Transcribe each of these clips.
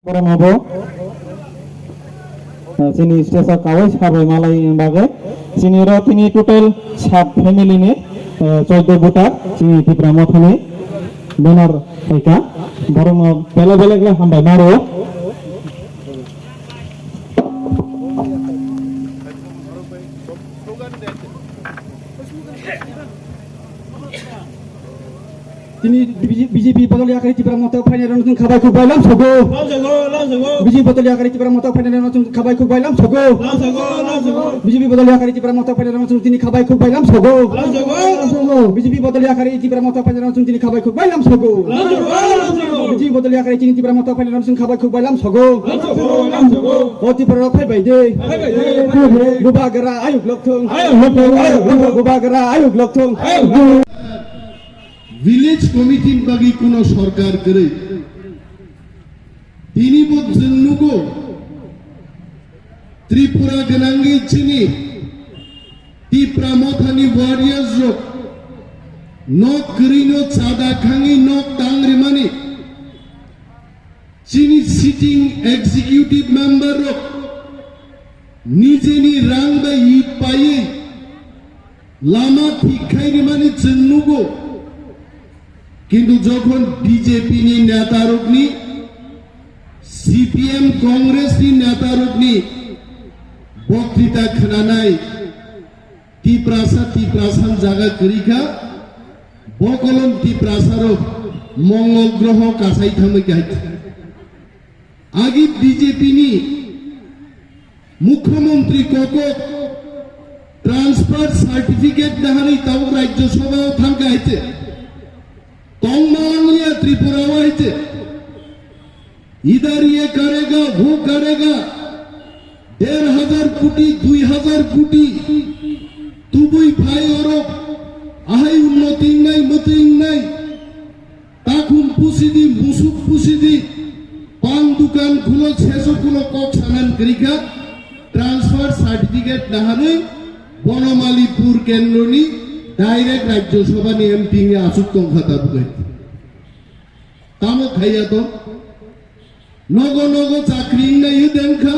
Koromabo sini stesa kawai sabai malai bagai sini rotini total 7 family ne 14 voter sini di Pramothani benar mereka baru mau bela-bela lah sampai baru Ini BJP Batolia kari Cipra Moto Final Langsung Kabai Kubailam Sogo BJP Batolia kari Cipra Moto Final Langsung Kabai Kubailam Sogo BJP Batolia kari Cipra Moto Final Langsung Tini Kabai Kubailam Sogo BJP Batolia kari Cipra Moto Final Langsung Tini Kabai Kubailam Sogo BJP Batolia kari Tini Cipra Moto Final Langsung Kabai Kubailam Sogo Oti Perofai Baide Gubagara Ayuk Loktung Gubagara Ayuk Loktung village কমিটির বাকি কোন সরকার করে তিনি বজন্নুগো ত্রিপুরা গনাঙ্গি চিনি ত্রিপুরা মথানি warriors রক নক করিনো চাদা খাঙ্গি নক টাংরিমানি চিনি সিটিং এক্সিকিউটিভ মেম্বার রক নিজেনি রাং বা ই পায়ে লামা ঠিকাইনি মানে জন্নুগো কিন্তু যখন বিজেপি নি নেতারকনি সিপিএম কংগ্রেস নি নেতারকনি বক্তৃতা খানানাই টিপ্রাসান জায়গা করিখা বকলম টিপ্রাসার মঙ্গল গ্রহ কাছাই থামে গাইছে আগে বিজেপি নি মুখ্যমন্ত্রী কক ট্রান্সফার সার্টিফিকেট দেখানি তাও রাজ্যসভাও থামকে আইছে तोंगमांगलिया त्रिपुरा वाइचे इधर ये करेगा वो करेगा 1,500 कोटी 2,000 कोटी तुबुई भाई और आहाई उन्नति नहीं ताकुम पुसिदी मुसुक पुसिदी पान दुकान खुलो 600 किलो कॉक सामान करिका ट्रांसफर सर्टिफिकेट नहाने बनमालीपुर केंद्रनी डायरेक्ट राज्यसभा ने एमपी ने आसुक्तों खाता बुझे तामो खाइया तो नगो चाकरी नहीं देखा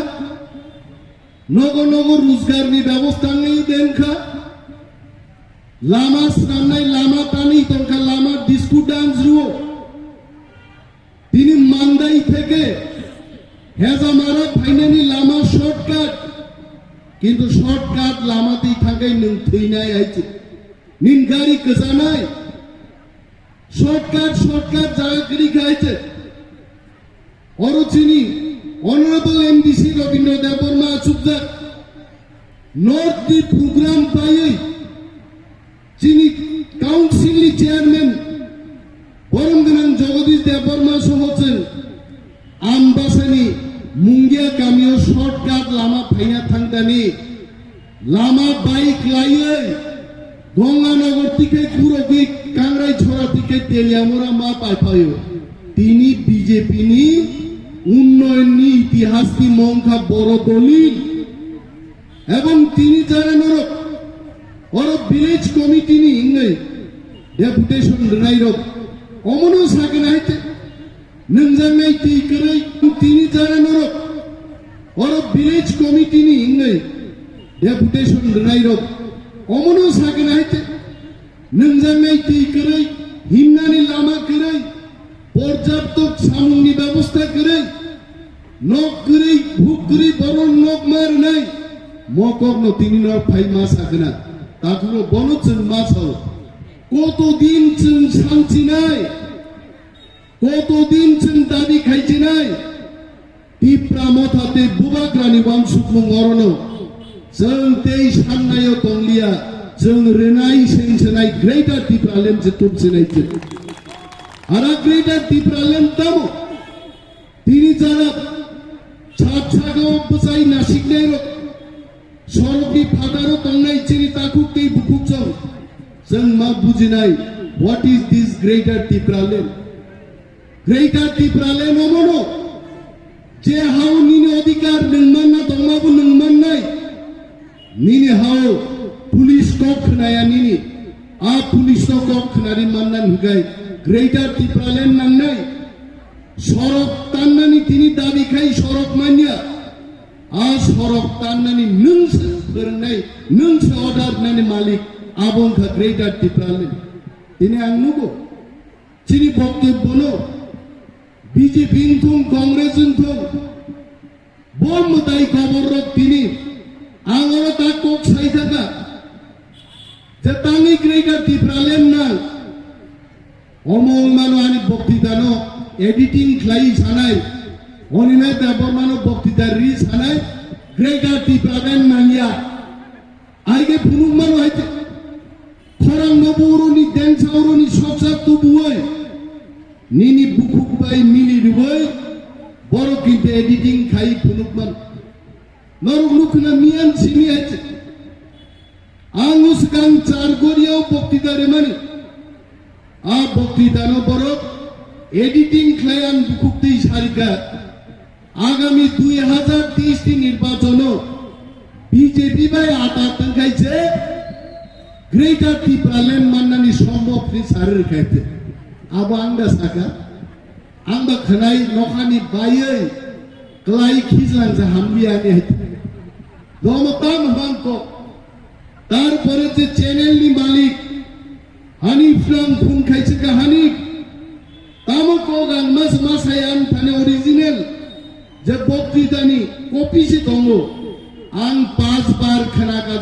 नगो रोजगार की व्यवस्था नहीं देखा लामा स्नान नहीं लामा पानी तंका लामा डिस्को डांस रुओ তিনি মান্দাই থেকে হেজামারা ফাইনালি লামা শর্টকাট কিন্তু শর্টকাট লামাতেই থাকাই নং থইনাই আইছে নিন গাড়ি কজানাই শর্টকাট জায়গা করি খাইছে অরচিনি অনারেবল এমডিসি রবীন্দ্র দেববর্মা চুপজা নর্থ দি প্রোগ্রাম পাই চিনি কাউন্সিল চেয়ারম্যান বরমগনাং জগদীশ দেববর্মা সহচেন আমবাসানি মুঙ্গিয়া কামিও শর্টকাট লামা ফাইনা থাংদানি লামা বাইক লাইয়ে গঙ্গানগর থেকে পুরোকি কাংরাই ছড়া থেকে তেলিয়ামোরা মা পাইপায় তিনি বিজেপি নি উন্নয়ন নি ইতিহাস কি মংখা বড় দলিল এবং তিনি জানেন ওর ভিলেজ কমিটি নি ইংনে ডেপুটেশন রাইরক অমনো সাকে নাইতে নংজাঙ্গাই তি করে তিনি জানেন ওর ভিলেজ কমিটি নি ইংনে ডেপুটেশন রাইরক অমনো সাকে নাইতে নংজাঙ্গাই তি করে হিমনানি লামা করে পর্যাপ্ত সামগ্রী ব্যবস্থা করে নক করে ভুক করে বরণ নক মার নাই মকর্ণ তিনি নর ফাই মা সাকে না তাকুলো বনচন মাছাও কতদিন চন শান্তি নাই কতদিন চন দাবি খাইছে নাই টিপ্রা মথাতে বুবাগ্রানি বামসুকমং অরণ जों तेई साननायाव दंलिया जों रेनाय सेंसनाय ग्रेटर टिप्रालेम जे तुमसिनाय जे आरा ग्रेटर टिप्रालेम तामो তিনি যারা ছাগো বসাই নাসিকদের সরকি ফাদারও তংনাই চিনি তাকুকেই বুকুচং जों मा বুজিনাই হোয়াট ইজ দিস গ্রেটার টিপ্রালেম অমনো যে হাও নিনি অধিকার নংমান না দংমাবু নংমান নাই নিনি হাও পুলিশ কক নায়া নিনি আ পুলিশ কক নারি মান্নান হুগাই গ্রেটার টিপ্রালেন নাংনাই সরব तान्नानै तिनि दाबि खाय सरक मानिया आ सरक तान्नानै नोंसो फोरोंनाय नोंसो अर्डार होनानै मालिक आबंखा ग्रेटार त्रिपुरालेण्ड तिनि आं नुगौ तिनि बक्तव्यनो बिजेपि थं कांग्रेस थं बल मताय गबरक तिनि आङो दा कक साइथाका जे तांनि ग्रेटार त्रिपुरालेण्ड ना अमल मानो आनि बक्तिदानो एडिटिंग खालाय सानाय अनिमेट बर्मानो बक्तिदा रि सानाय ग्रेटार त्रिपुरालेण्ड मानिया आइगे फुनुक मानो हायते खरां नबरनि देंसावरनि सकसा तुबुय निनि बुकुक बाय मिलि रुबै बर' किन्ते एडिटिं खाय फुनुक मान नरक लुखना मियान सिनि हायते आङो सिगां चारगरियाव बक्तिदा रेमानि आ बक्तिदानो बरफ एडिटिं खालायान बुकुक दै सारिका आगामी 2023 निर्वाचन बीजेपी बाय आटा तंखायसे ग्रेटार त्रिपुरालेण्ड माननानि सम्भव नि सारे खायते आबो आंदा साका आंबा खनाय नखानि बायै क्लाय खिजलांजा हामबियानि हायते दमताम बांको तारपरे जे चैनल नि मालिक हानिफ नाम फुं खायसे का हानिफ तामको गान मस मासायान थाने ओरिजिनल जे बक्तिदानि कपि से दंगो आं 5 बार खोनागा